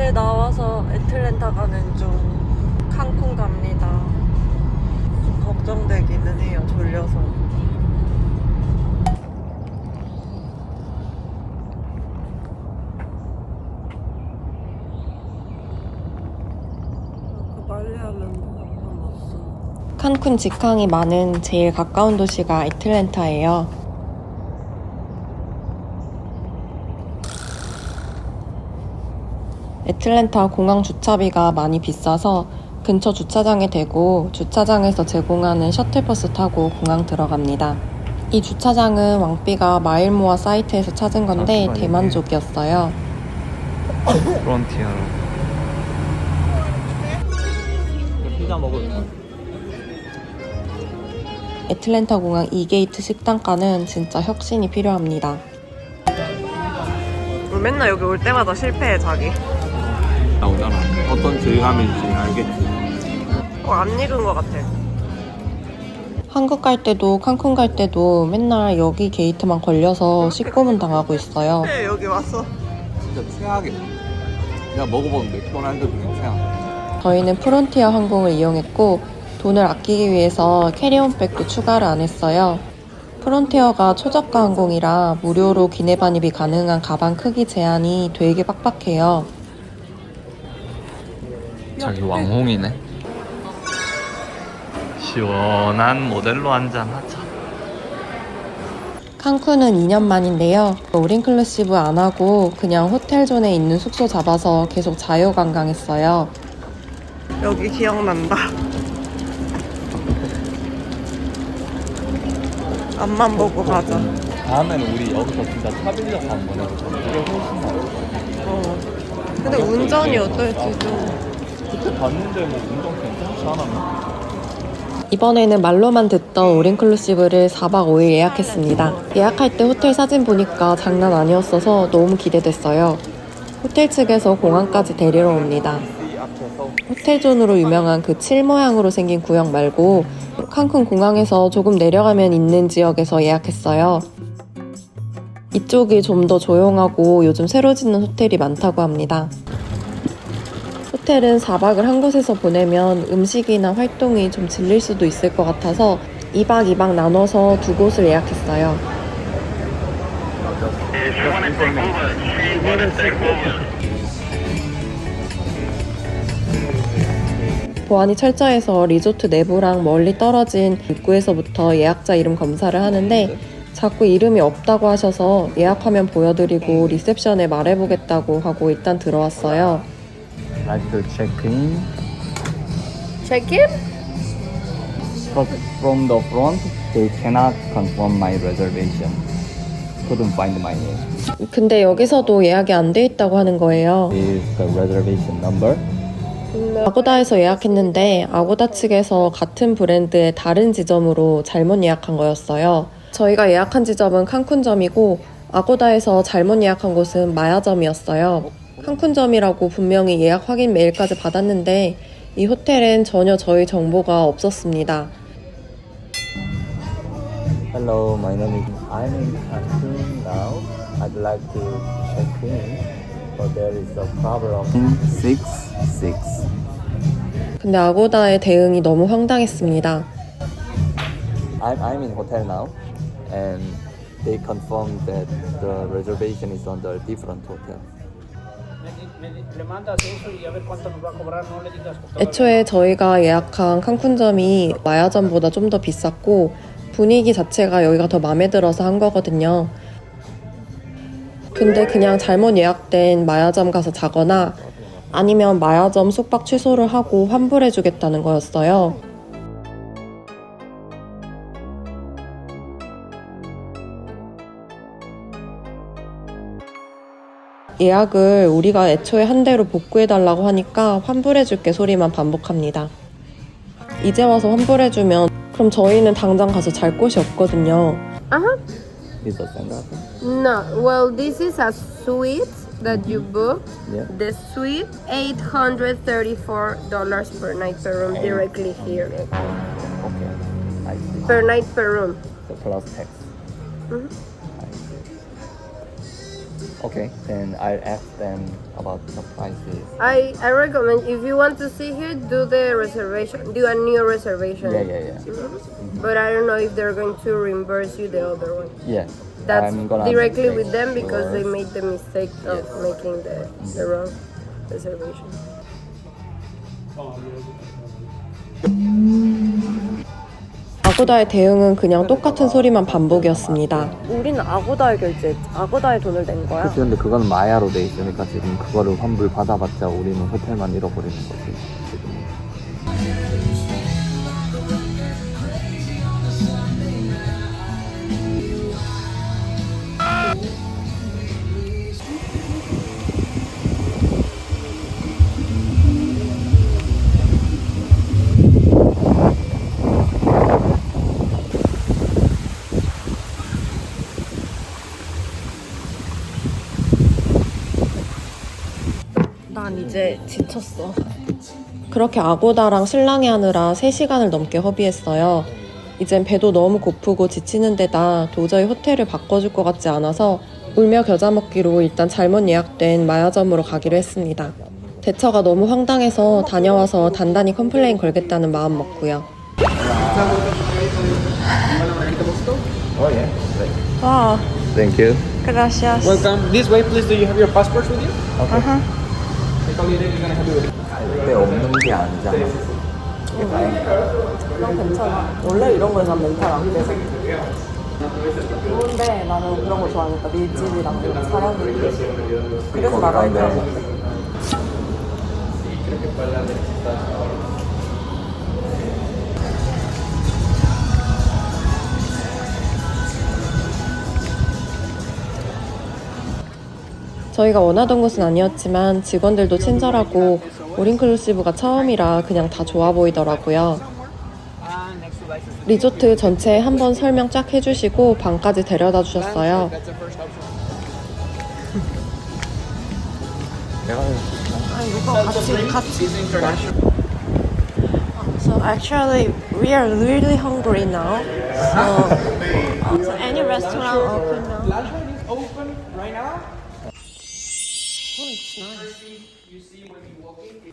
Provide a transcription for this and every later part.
이제 나와서 애틀랜타 가는 중. 칸쿤 갑니다. 좀 걱정되기는 해요, 졸려서. 빨리 하면 상관없어. 칸쿤 직항이 많은 제일 가까운 도시가 애틀랜타예요. 애틀랜타 공항 주차비가 많이 비싸서 근처 주차장에 대고 주차장에서 제공하는 셔틀버스 타고 공항 들어갑니다. 이 주차장은 왕비가 마일모아 사이트에서 찾은 건데 대만족이었어요. 프론티어로 피자 먹을 거. 애틀랜타 공항 2게이트 식당가는 진짜 혁신이 필요합니다. 맨날 여기 올 때마다 실패해, 자기. 나오잖아. 어떤 질감인지 알겠지. 안 익은 것 같아. 한국 갈 때도 칸쿤 갈 때도 맨날 여기 게이트만 걸려서 식고문 당하고 있어요. 네, 여기 왔어. 진짜 최악이야. 내가 먹어본 맥도날드 중에 최악. 저희는 프론티어 항공을 이용했고 돈을 아끼기 위해서 캐리온백도 추가를 안 했어요. 프론티어가 초저가 항공이라 무료로 기내 반입이 가능한 가방 크기 제한이 되게 빡빡해요. 자기 왕홍이네. 시원한 모델로 한잔 하자. 칸쿤은 2년 만인데요. 올인클루시브 안 하고 그냥 호텔존에 있는 숙소 잡아서 계속 자유관광했어요. 여기 기억난다. 앞만 보고 가자. 다음에는 우리 여기서 진짜 차 빌려서 한번 해보자. 이게 훨씬 나아. 근데 운전이 어떨지 좀. 그때 봤는데 뭐 운전 괜찮지 않았나? 이번에는 말로만 듣던 올인클루시브를 4박 5일 예약했습니다. 예약할 때 호텔 사진 보니까 장난 아니었어서 너무 기대됐어요. 호텔 측에서 공항까지 데리러 옵니다. 호텔존으로 유명한 그 칠 모양으로 생긴 구역 말고 칸쿤 공항에서 조금 내려가면 있는 지역에서 예약했어요. 이쪽이 좀 더 조용하고 요즘 새로 짓는 호텔이 많다고 합니다. 호텔은 4박을 한 곳에서 보내면 음식이나 활동이 좀 질릴 수도 있을 것 같아서 2박 2박 나눠서 두 곳을 예약했어요. 보안이 철저해서 리조트 내부랑 멀리 떨어진 입구에서부터 예약자 이름 검사를 하는데 자꾸 이름이 없다고 하셔서 예약하면 보여드리고 리셉션에 말해보겠다고 하고 일단 들어왔어요. Like to check in. Check in? But from the front, they cannot confirm my reservation. Couldn't find my name. 근데 여기서도 예약이 안 돼 있다고 하는 거예요. Is the reservation number? 아고다에서 예약했는데 아고다 측에서 같은 브랜드의 다른 지점으로 잘못 예약한 거였어요. 저희가 예약한 지점은 칸쿤점이고 아고다에서 잘못 예약한 곳은 마야점이었어요. 칸쿤점이라고 분명히 예약 확인 메일까지 받았는데 이 호텔엔 전혀 저희 정보가 없었습니다. Hello, my name is. I'm in Cancun now. I'd like to check in, but there is a problem. 66. 근데 아고다의 대응이 너무 황당했습니다. I'm in hotel now, and they confirmed that the reservation is on the different hotel. 애초에 저희가 예약한 칸쿤점이 마야점보다 좀 더 비쌌고 분위기 자체가 여기가 더 마음에 들어서 한 거거든요. 근데 그냥 잘못 예약된 마야점 가서 자거나 아니면 마야점 숙박 취소를 하고 환불해주겠다는 거였어요. 예약을 우리가 애초에 한 대로 복구해달라고 하니까 환불해줄게 소리만 반복합니다. 이제 와서 환불해주면 그럼 저희는 당장 가서 잘 곳이 없거든요. Is the standard? No, well, this is a suite that you booked. Yeah. The suite, $834 per night per room directly here. Okay, I see. Per night per room. So plus tax. Mhm. I see. Okay, then I'll ask them about the prices. I recommend if you want to see here, do the reservation, do a new reservation. Yeah. But I don't know if they're going to reimburse you the other one. Yeah. That's I'm gonna directly make with them because sure. they made the mistake of making the wrong reservation. 아고다의 대응은 그냥 똑같은 소리만 반복이었습니다. 우리는 아고다에 결제했지. 아고다에 돈을 낸 거야. 그치, 근데 그거는 마야로 돼 있으니까 지금 그거를 환불 받아봤자 우리는 호텔만 잃어버리는 거지 지금. 난 이제 지쳤어. 그렇게 아고다랑 실랑이 하느라 3시간을 넘게 허비했어요. 이젠 배도 너무 고프고 지치는 데다 도저히 호텔을 바꿔줄 것 같지 않아서 울며 겨자 먹기로 일단 잘못 예약된 마야점으로 가기로 했습니다. 대처가 너무 황당해서 다녀와서 단단히 컴플레인 걸겠다는 마음 먹고요. Oh yeah. 와, Thank you. gracias. Welcome. This way, please. Do you have your passports with you? Okay. Take a little. You're gonna have it with you. 때 없는 게 아니잖아. 그럼 괜찮아. 원래 이런 거에 난 멘탈 안 돼. 좋은데 나는 그런 거 좋아하니까 밀집이랑 이런 사람들이. 그래서 나가 있는 거. 저희가 원하던 곳은 아니었지만 직원들도 친절하고 올인클루시브가 처음이라 그냥 다 좋아 보이더라고요. 리조트 전체에 한번 설명 쫙 해주시고 방까지 데려다 주셨어요. So actually we are really hungry now. So any restaurant open now? Last one is open right now.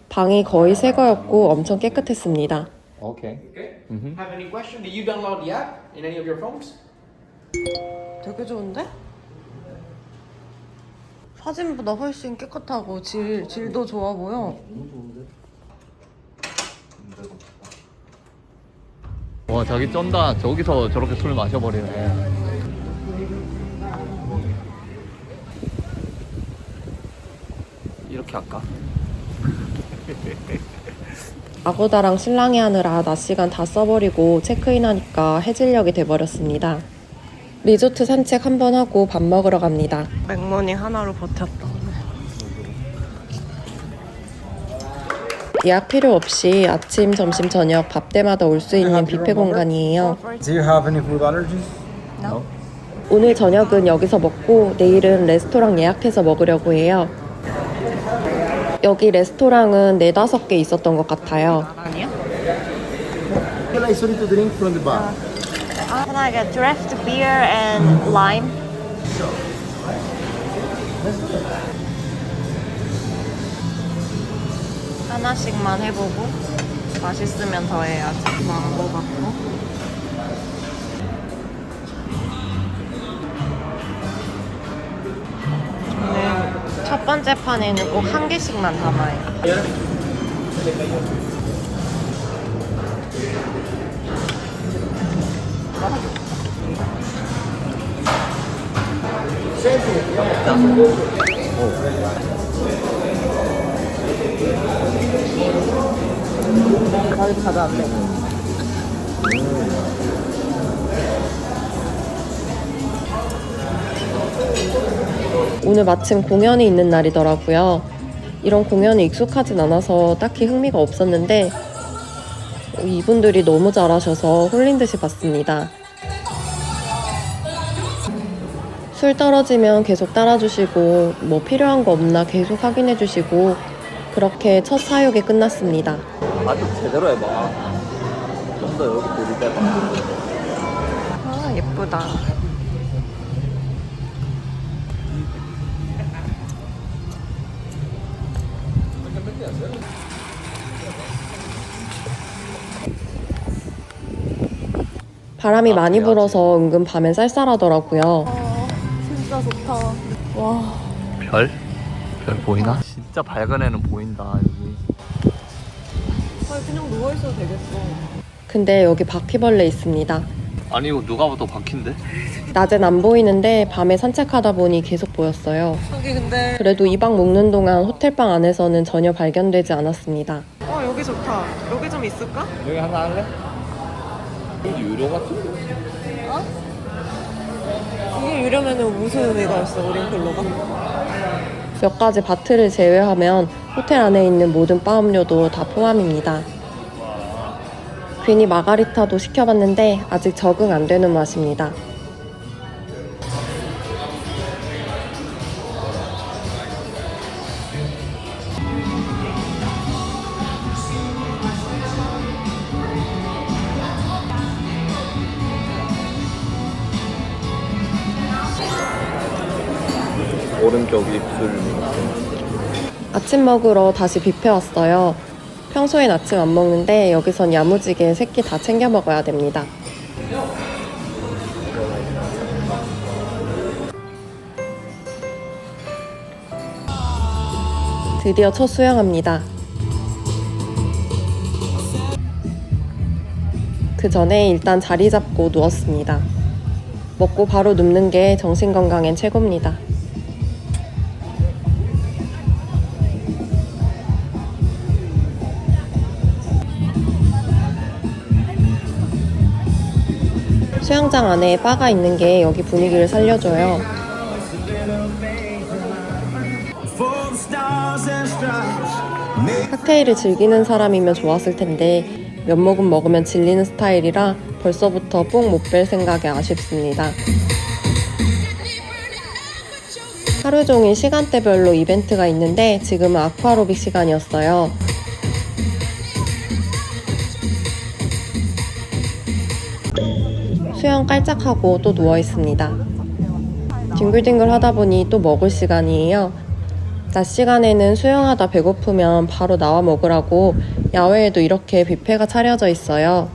방이 거의 새 거였고 엄청 깨끗했습니다. Okay. Okay. Have any question? Did you download the app in any of your phones? 되게 좋은데? 사진보다 훨씬 깨끗하고 질도 좋아 보여. 와 자기 쩐다. 저기서 저렇게 술 마셔버리네. 이렇게 할까? 아고다랑 실랑이 하느라 낮 시간 다 써버리고 체크인하니까 해질녘이 돼버렸습니다. 리조트 산책 한번 하고 밥 먹으러 갑니다. 맥모닝 하나로 버텼다. 예약 필요 없이 아침, 점심, 저녁 밥 때마다 올 수 있는 뷔페 공간이에요. Do you have any food allergies? No. 오늘 저녁은 여기서 먹고 내일은 레스토랑 예약해서 먹으려고 해요. 여기 레스토랑은 4-5개 있었던 것 같아요. 아니요? Can I sorry to drink from the bar? Can I get draft beer and lime? 하나씩만 해보고 맛있으면 더 해야지. 먹어봤고. 저는 첫 번째 판에는 꼭 한 개씩만 담아요. 오늘 마침 공연이 있는 날이더라고요. 이런 공연에 익숙하진 않아서 딱히 흥미가 없었는데 이분들이 너무 잘하셔서 홀린 듯이 봤습니다. 술 떨어지면 계속 따라주시고 뭐 필요한 거 없나 계속 확인해주시고 그렇게 첫 사육이 끝났습니다. 아주 제대로 해봐. 좀 더 여기 들이대봐. 아 예쁘다. 바람이 많이 그래야지. 불어서 은근 밤엔 쌀쌀하더라고요. 진짜 좋다. 와. 별? 별 보이나? 진짜 밝은 애는 보인다 여기. 그냥 누워있어도 되겠어. 근데 여기 바퀴벌레 있습니다. 아니 이거 누가 봐도 바퀴인데? 낮엔 안 보이는데 밤에 산책하다 보니 계속 보였어요. 여기 근데 그래도 이 방 묵는 동안 호텔방 안에서는 전혀 발견되지 않았습니다. 여기 좋다. 여기 좀 있을까? 여기 하나 할래? 여기 유료 같은데? 이게 유료면은 무슨 의미가 있어, 오링클로가? 몇 가지 바트를 제외하면 호텔 안에 있는 모든 바 음료도 다 포함입니다. 괜히 마가리타도 시켜봤는데 아직 적응 안 되는 맛입니다. 오른쪽 입술. 아침 먹으러 다시 뷔페 왔어요. 평소엔 아침 안 먹는데 여기선 야무지게 3끼 다 챙겨 먹어야 됩니다. 드디어 첫 수영합니다. 그 전에 일단 자리 잡고 누웠습니다. 먹고 바로 눕는 게 정신건강엔 최고입니다. 수영장 안에 바가 있는 게 여기 분위기를 살려줘요. 칵테일을 즐기는 사람이면 좋았을 텐데 몇 모금 먹으면 질리는 스타일이라 벌써부터 뽕 못 뺄 생각에 아쉽습니다. 하루 종일 시간대별로 이벤트가 있는데 지금은 아쿠아로빅 시간이었어요. 수영 깔짝하고 또 누워있습니다. 뒹굴뒹굴 하다 보니 또 먹을 시간이에요. 낮 시간에는 수영하다 배고프면 바로 나와 먹으라고 야외에도 이렇게 뷔페가 차려져 있어요.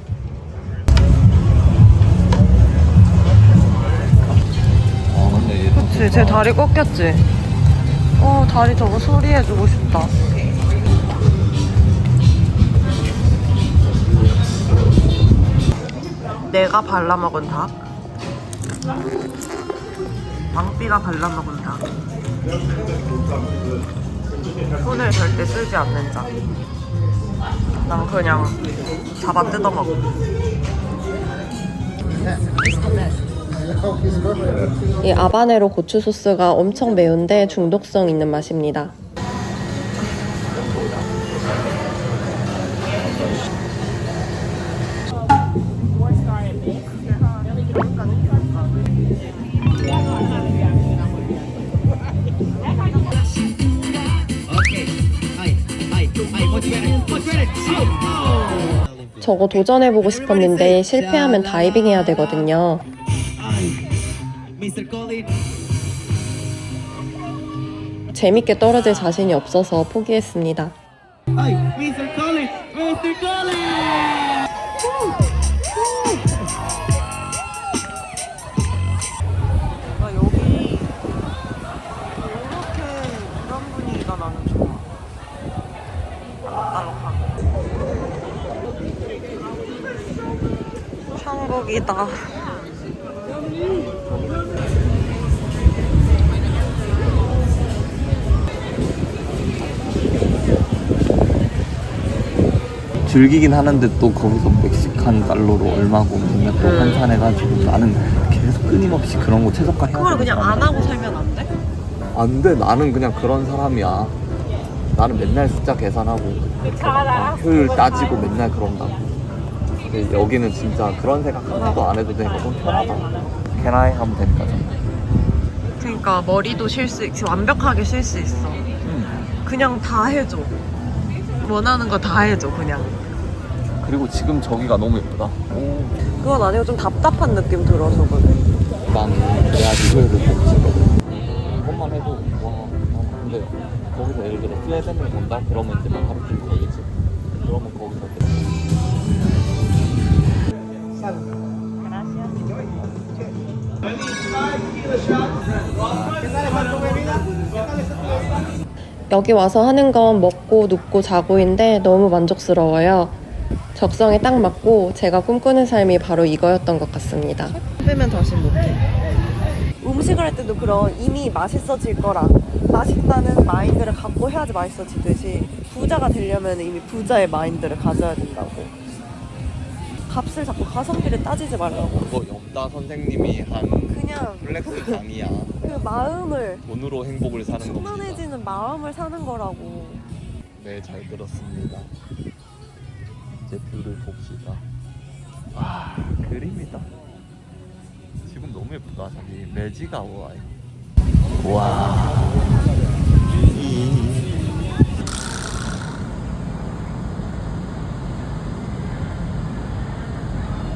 근데 얘 그치, 제 다리 꺾였지? 다리 저거 수리해주고 싶다. 내가 발라먹은 닭. 왕비가 발라먹은 닭. 손을 절대 쓰지 않는 자. 난 그냥 잡아 뜯어먹어. 이 아바네로 고추 소스가 엄청 매운데 중독성 있는 맛입니다. 저거 도전해보고 싶었는데 실패하면 다이빙 해야 되거든요. 재밌게 떨어질 자신이 없어서 포기했습니다. 여기 이렇게 그런 분위기가 나는 좋아. 알록달록하고. 천국이다. 즐기긴 하는데 또 거기서 멕시칸 달러로 얼마고 맨날 또 환산해가지고 나는 계속 끊임없이 그런 거 최저가 해야 그걸 되는 그냥 안 사람이야. 하고 살면 안 돼? 안 돼. 나는 그냥 그런 사람이야. 나는 맨날 숫자 계산하고 효율 따지고 맨날 그런다고. 근데 여기는 진짜 그런 생각 하나도 안 해도 되니까 좀 편하다. 캐나이 하면 되니까 좀. 그러니까 머리도 쉴 수, 완벽하게 쉴 수 있어. 그냥 다 해줘. 원하는 거 다 해줘, 그냥. 그리고 지금 저기가 너무 예쁘다. 그건 아니고 좀 답답한 느낌 들어서 그래. 난 그래야지 효율을 뽑지. 이것만 해도 와. 근데 거기서 예를 들어 스웨덴을 간다? 그러면 이제 막 하루 종일 걸리지. 그러면 거기서 여기 와서 하는 건 먹고 눕고 자고인데 너무 만족스러워요. 적성에 딱 맞고 제가 꿈꾸는 삶이 바로 이거였던 것 같습니다. 빼면 다시 못해. 음식을 할 때도 그런 이미 맛있어질 거라 맛있다는 마인드를 갖고 해야지 맛있어지듯이 부자가 되려면 이미 부자의 마인드를 가져야 된다고. 값을 자꾸 가성비를 따지지 말라고. 그거 영다 선생님이 한 그냥 플렉스 강의야. 그 마음을 돈으로 행복을 사는 겁니다. 충만해지는 마음을 사는 거라고. 네, 잘 들었습니다. 이제 뷰를 봅시다. 와, 그림이다. 지금 너무 예쁘다. 저기 매지가 와요. 와.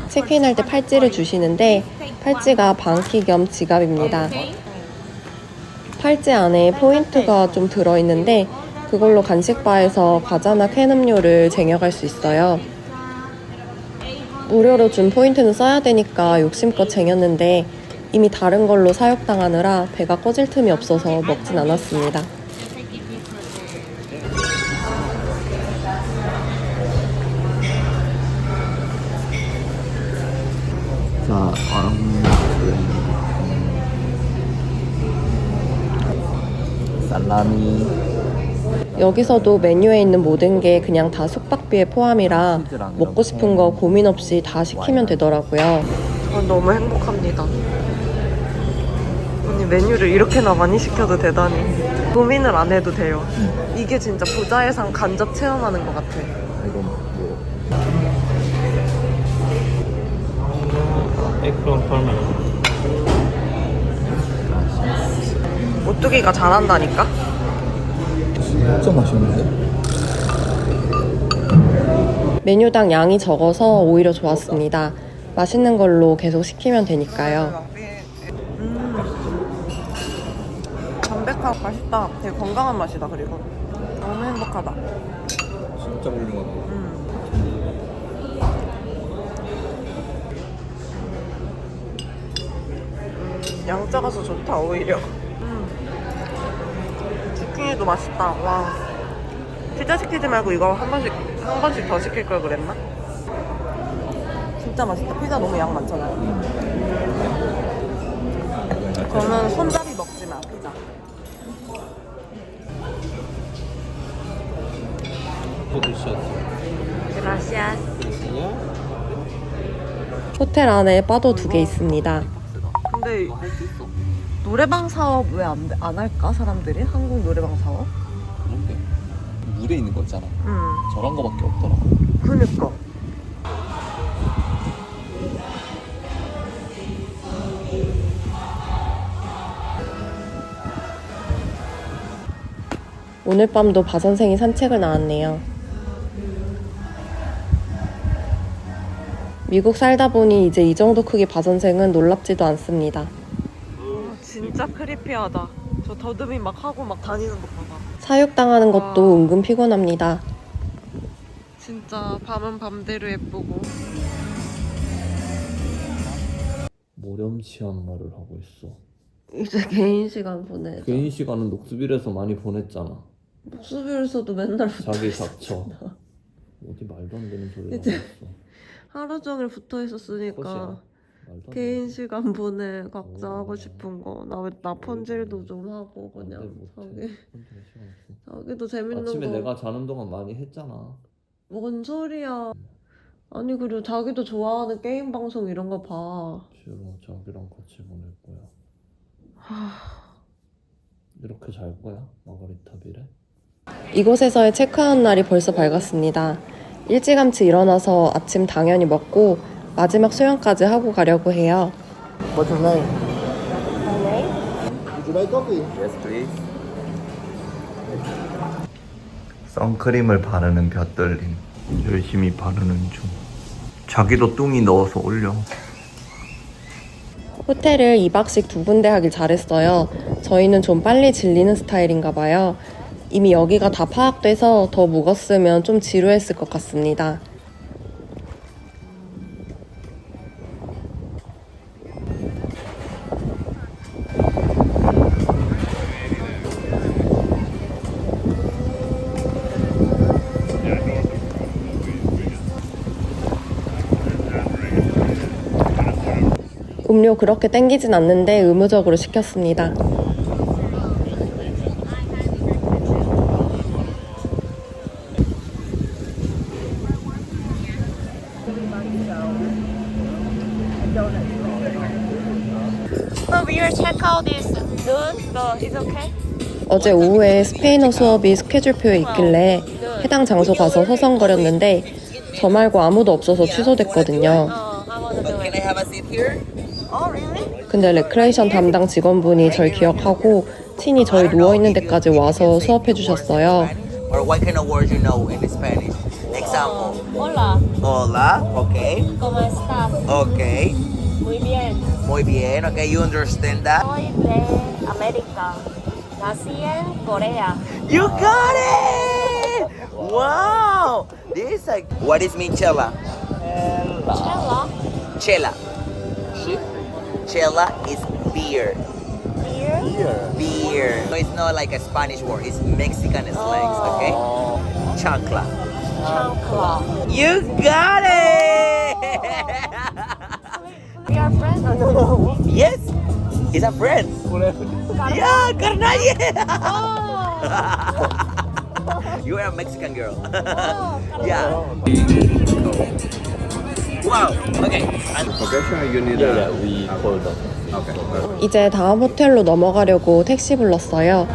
체크인할 때 팔찌를 주시는데 팔찌가 방키 겸 지갑입니다. 팔찌 안에 포인트가 좀 들어있는데 그걸로 간식바에서 과자나 캔 음료를 쟁여갈 수 있어요. 무료로 준 포인트는 써야 되니까 욕심껏 쟁였는데 이미 다른 걸로 사육당하느라 배가 꺼질 틈이 없어서 먹진 않았습니다. 자, 살라미. 여기서도 메뉴에 있는 모든 게 그냥 다 숙박비에 포함이라 먹고 싶은 거 고민 없이 다 시키면 되더라고요. 전 너무 행복합니다. 언니 메뉴를 이렇게나 많이 시켜도 되다니. 고민을 안 해도 돼요. 이게 진짜 부자의 삶 간접 체험하는 것 같아. 이건 뭐? 오뚜기가 잘한다니까? 진짜 맛있는데? 메뉴당 양이 적어서 오히려 좋았습니다. 맛있는 걸로 계속 시키면 되니까요. 담백하고 맛있다. 되게 건강한 맛이다. 그리고 너무 행복하다. 진짜 훌륭하다. 양 작아서 좋다 오히려. zucchini도 맛있다. 와. 피자 시키지 말고 이거 한 번씩 더 시킬 걸 그랬나? 진짜 맛있다. 피자 너무 양 많잖아요. 그러면 손잡이 먹지 마 피자. Gracias. 호텔 안에 바도 2개 있습니다. 근데 노래방 사업 왜 안 할까 사람들이? 한국 노래방 사업? 뭔데? 물에 있는 거 있잖아. 응. 저런 거밖에 없더라. 그니까. 오늘 밤도 바 선생이 산책을 나왔네요. 미국 살다 보니 이제 이 정도 크기 바 선생은 놀랍지도 않습니다. 진짜 크리피하다. 저 더듬이 막 하고 막 다니는 거 봐봐. 사육당하는 것도 은근 피곤합니다. 진짜 밤은 밤대로 예쁘고. 모렴치한 말을 하고 있어. 이제 개인 시간 보내자. 개인 시간은 녹수빌에서 많이 보냈잖아. 수비에서도 맨날 자기 닥쳐. 어디 말도 안 되는 소리를 하고 이제 있어. 하루 종일 붙어 컷이야. 있었으니까 말도 안 개인 돼. 시간 보내 각자 오. 하고 싶은 거. 나 폰질도 좀 하고 안 돼, 그냥 못해. 자기 혼자 할 시간 없어. 자기도 재밌는 아침에 거. 내가 자는 동안 많이 했잖아. 뭔 소리야? 아니 그리고 자기도 좋아하는 게임 방송 이런 거 봐. 싫어. 자기랑 같이 보낼 거야. 이렇게 잘 거야? 마가리타 비레? 이곳에서의 체크아웃 날이 벌써 밝았습니다. 일찌감치 일어나서 아침 당연히 먹고 마지막 수영까지 하고 가려고 해요. What's your name? Would you like coffee? Yes, please. 선크림을 바르는 볕들림. 열심히 바르는 중. 자기도 뚱이 넣어서 올려. 호텔을 2박씩 2군데 하길 잘했어요. 저희는 좀 빨리 질리는 스타일인가 봐요. 이미 여기가 다 파악돼서 더 묵었으면 좀 지루했을 것 같습니다. 음료 그렇게 땡기진 않는데 의무적으로 시켰습니다. 어제 오후에 스페인어 수업이 스케줄표에 있길래 해당 장소 가서 서성거렸는데 저 말고 아무도 없어서 취소됐거든요. 근데 레크레이션 담당 직원분이 절 기억하고 친히 저희 누워있는 데까지 와서 수업해 주셨어요. Or what kind of words you know in Spanish? Example. Hola, Hola, okay. ¿cómo estás? Okay. Muy bien. Muy bien, okay. You understand that? Soy de América. Nací en Corea. You got it! Wow! This is like. What is Michela? Chela. Chela. Chela is beer. Beer. Beer. So it's not like a Spanish word, it's Mexican slangs, okay? Chancla. Chancla. You got it! We are friends? No. Yes, it's a friend. Yeah, carnal, yeah. You are a Mexican girl. Yeah. Wow. Okay. 이제 다음 호텔로 넘어가려고 택시 불렀어요.